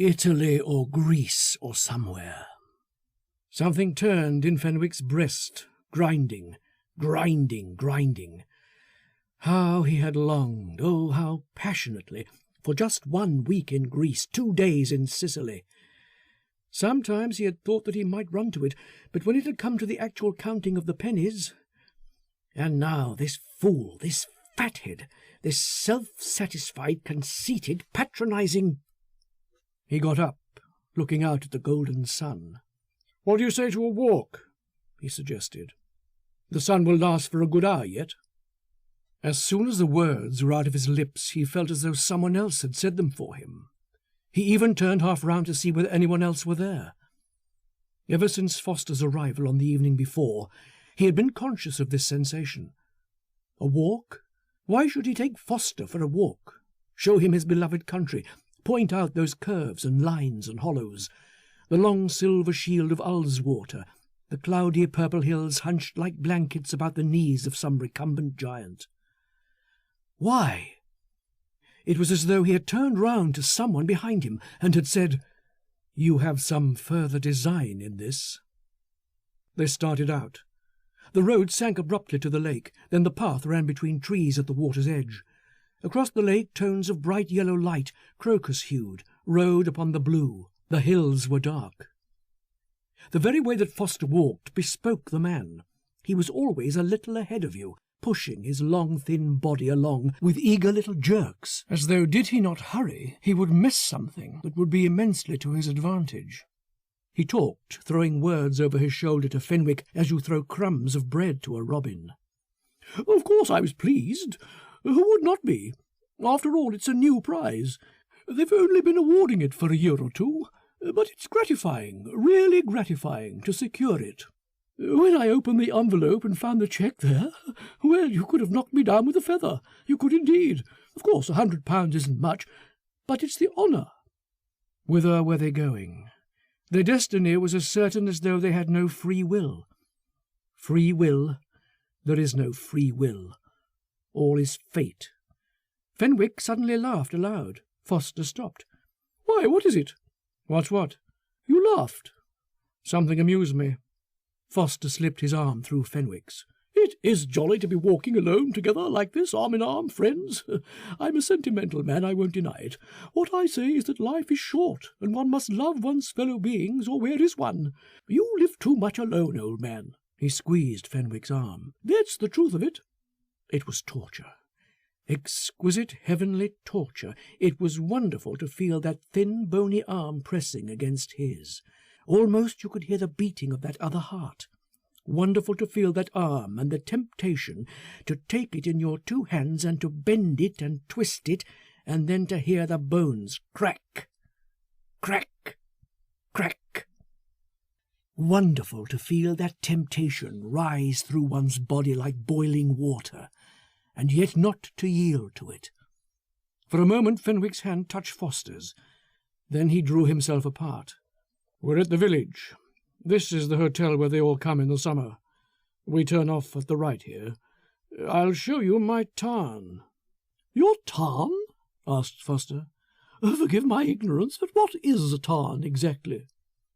Italy or Greece or somewhere. Something turned in Fenwick's breast, grinding, grinding, grinding. How he had longed, oh, how passionately, for just 1 week in Greece, 2 days in Sicily. Sometimes he had thought that he might run to it, but when it had come to the actual counting of the pennies... And now this fool, this fathead, this self-satisfied, conceited, patronizing... He got up, looking out at the golden sun. "What do you say to a walk?" he suggested. "The sun will last for a good hour yet." As soon as the words were out of his lips, he felt as though someone else had said them for him. He even turned half round to see whether anyone else were there. Ever since Foster's arrival on the evening before, he had been conscious of this sensation. A walk? Why should he take Foster for a walk? Show him his beloved country, point out those curves and lines and hollows, the long silver shield of Ullswater, the cloudy purple hills hunched like blankets about the knees of some recumbent giant. Why? It was as though he had turned round to someone behind him and had said, "You have some further design in this." They started out. The road sank abruptly to the lake, then the path ran between trees at the water's edge. Across the lake, tones of bright yellow light, crocus-hued, rode upon the blue. The hills were dark. The very way that Foster walked bespoke the man. He was always a little ahead of you, pushing his long, thin body along with eager little jerks, as though did he not hurry, he would miss something that would be immensely to his advantage. He talked, throwing words over his shoulder to Fenwick as you throw crumbs of bread to a robin. "Of course I was pleased. Who would not be? After all, it's a new prize. They've only been awarding it for a year or two, but it's gratifying, really gratifying, to secure it. When I opened the envelope and found the cheque there, well, you could have knocked me down with a feather. You could indeed. Of course, £100 isn't much, but it's the honour." Whither were they going? Their destiny was as certain as though they had no free will. Free will? There is no free will. All is fate. Fenwick suddenly laughed aloud. Foster stopped. "Why, what is it?" "What's what?" "You laughed." "Something amused me." Foster slipped his arm through Fenwick's. "It is jolly to be walking alone together like this, arm in arm, friends. I'm a sentimental man, I won't deny it. What I say is that life is short, and one must love one's fellow beings, or where is one? You live too much alone, old man." He squeezed Fenwick's arm. "That's the truth of it." It was torture. Exquisite, heavenly torture. It was wonderful to feel that thin, bony arm pressing against his. Almost you could hear the beating of that other heart. Wonderful to feel that arm and the temptation to take it in your 2 hands and to bend it and twist it, and then to hear the bones crack, crack, crack. Wonderful to feel that temptation rise through one's body like boiling water, and yet not to yield to it. For a moment Fenwick's hand touched Foster's. Then he drew himself apart. "We're at the village. This is the hotel where they all come in the summer. We turn off at the right here. I'll show you my tarn." "Your tarn?" asked Foster. "Forgive my ignorance, but what is a tarn exactly?"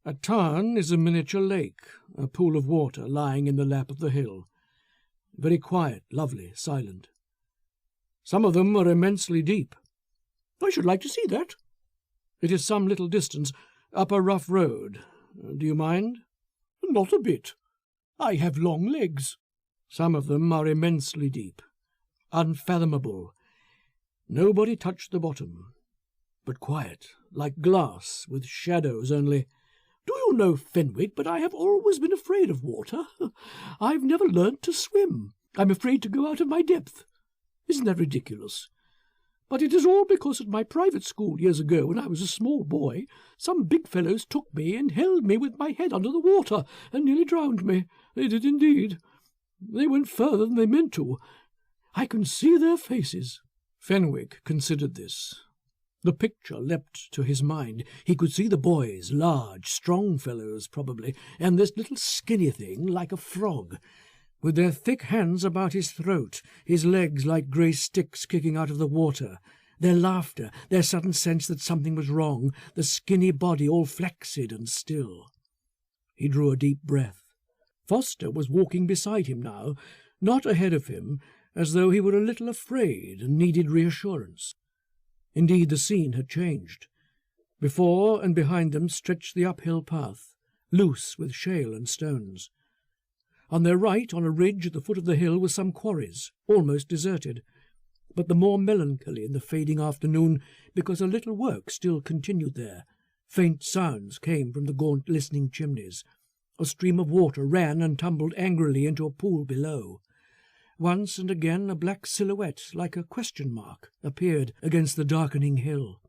"A tarn is a miniature lake, a pool of water lying in the lap of the hill. Very quiet, lovely, silent. Some of them are immensely deep." "I should like to see that." "It is some little distance up a rough road. Do you mind?" "Not a bit. I have long legs." "Some of them are immensely deep, unfathomable. Nobody touched the bottom, but quiet, like glass, with shadows only." "Do you know, Fenwick, but I have always been afraid of water. I've never learnt to swim. I'm afraid to go out of my depth. Isn't that ridiculous? But it is all because at my private school years ago, when I was a small boy, some big fellows took me and held me with my head under the water and nearly drowned me. They did indeed. They went further than they meant to. I can see their faces." Fenwick considered this. The picture leapt to his mind. He could see the boys, large, strong fellows probably, and this little skinny thing like a frog, with their thick hands about his throat, his legs like grey sticks kicking out of the water, their laughter, their sudden sense that something was wrong, the skinny body all flaccid and still. He drew a deep breath. Foster was walking beside him now, not ahead of him, as though he were a little afraid and needed reassurance. Indeed, the scene had changed. Before and behind them stretched the uphill path, loose with shale and stones. On their right, on a ridge at the foot of the hill, were some quarries, almost deserted, but the more melancholy in the fading afternoon because a little work still continued there. Faint sounds came from the gaunt listening chimneys. A stream of water ran and tumbled angrily into a pool below. Once and again a black silhouette, like a question mark, appeared against the darkening hill.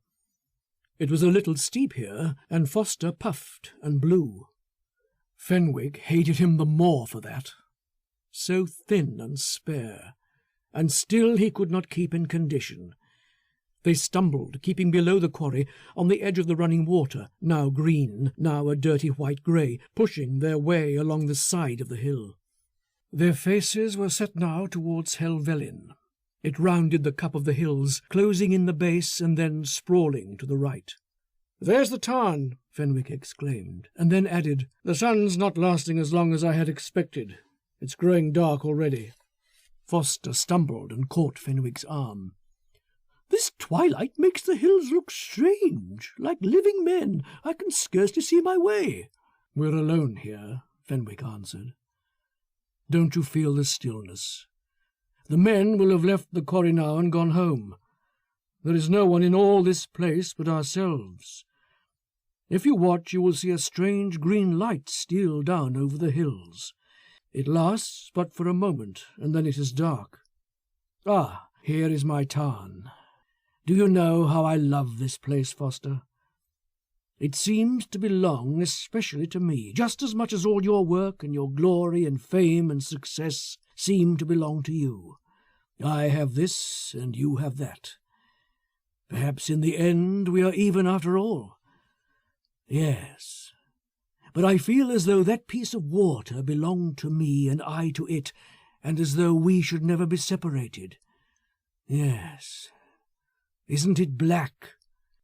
It was a little steep here, and Foster puffed and blew. Fenwick hated him the more for that. So thin and spare, and still he could not keep in condition. They stumbled, keeping below the quarry, on the edge of the running water, now green, now a dirty white-grey, pushing their way along the side of the hill. Their faces were set now towards Helvellyn. It rounded the cup of the hills, closing in the base and then sprawling to the right. "There's the Tarn," Fenwick exclaimed, and then added, "The sun's not lasting as long as I had expected. It's growing dark already." Foster stumbled and caught Fenwick's arm. "This twilight makes the hills look strange, like living men. I can scarcely see my way." "We're alone here," Fenwick answered. "Don't you feel the stillness? The men will have left the quarry now and gone home. There is no one in all this place but ourselves. If you watch, you will see a strange green light steal down over the hills. It lasts but for a moment, and then it is dark. Ah, here is my Tarn. Do you know how I love this place, Foster? It seems to belong especially to me, just as much as all your work and your glory and fame and success seem to belong to you. I have this, and you have that. Perhaps in the end we are even after all. Yes, but I feel as though that piece of water belonged to me and I to it, and as though we should never be separated. Yes. Isn't it black?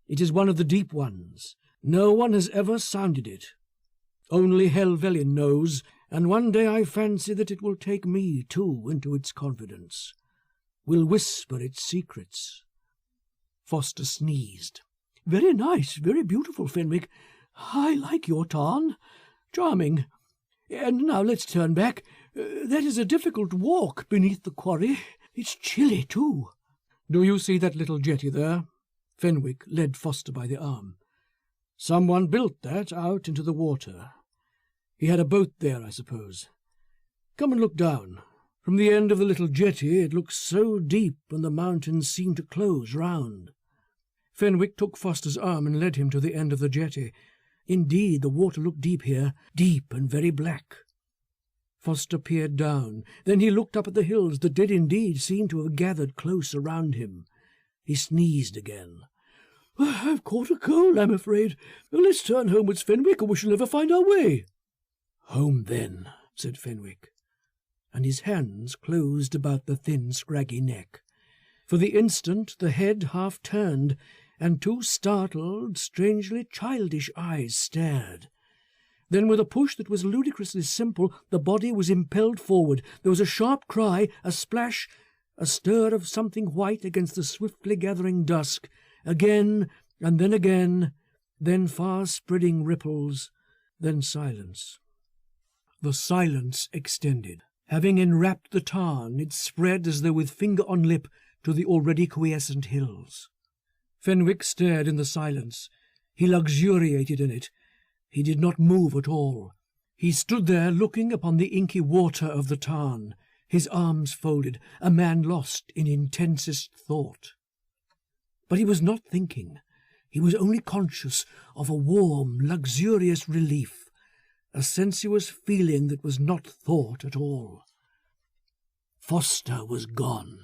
It is one of the deep ones. No one has ever sounded it. Only Helvellyn knows, and one day I fancy that it will take me, too, into its confidence. Will whisper its secrets." Foster sneezed. "Very nice, very beautiful, Fenwick. I like your Tarn. Charming. And now let's turn back. That is a difficult walk beneath the quarry. It's chilly, too." "Do you see that little jetty there?" Fenwick led Foster by the arm. "Someone built that out into the water. He had a boat there, I suppose. Come and look down. From the end of the little jetty it looks so deep, and the mountains seem to close round." Fenwick took Foster's arm and led him to the end of the jetty. Indeed, the water looked deep here, deep and very black. Foster peered down. Then he looked up at the hills that did indeed seem to have gathered close around him. He sneezed again. "I've caught a cold, I'm afraid. Let's turn homewards, Fenwick, or we shall never find our way." "Home, then," said Fenwick, and his hands closed about the thin, scraggy neck. For the instant the head half turned, and two startled, strangely childish eyes stared. Then, with a push that was ludicrously simple, the body was impelled forward. There was a sharp cry, a splash, a stir of something white against the swiftly gathering dusk. Again, and then again, then far-spreading ripples, then silence. The silence extended. Having enwrapped the Tarn, it spread as though with finger on lip to the already quiescent hills. Fenwick stared in the silence. He luxuriated in it. He did not move at all. He stood there looking upon the inky water of the Tarn, his arms folded, a man lost in intensest thought. But he was not thinking. He was only conscious of a warm, luxurious relief, a sensuous feeling that was not thought at all. Foster was gone.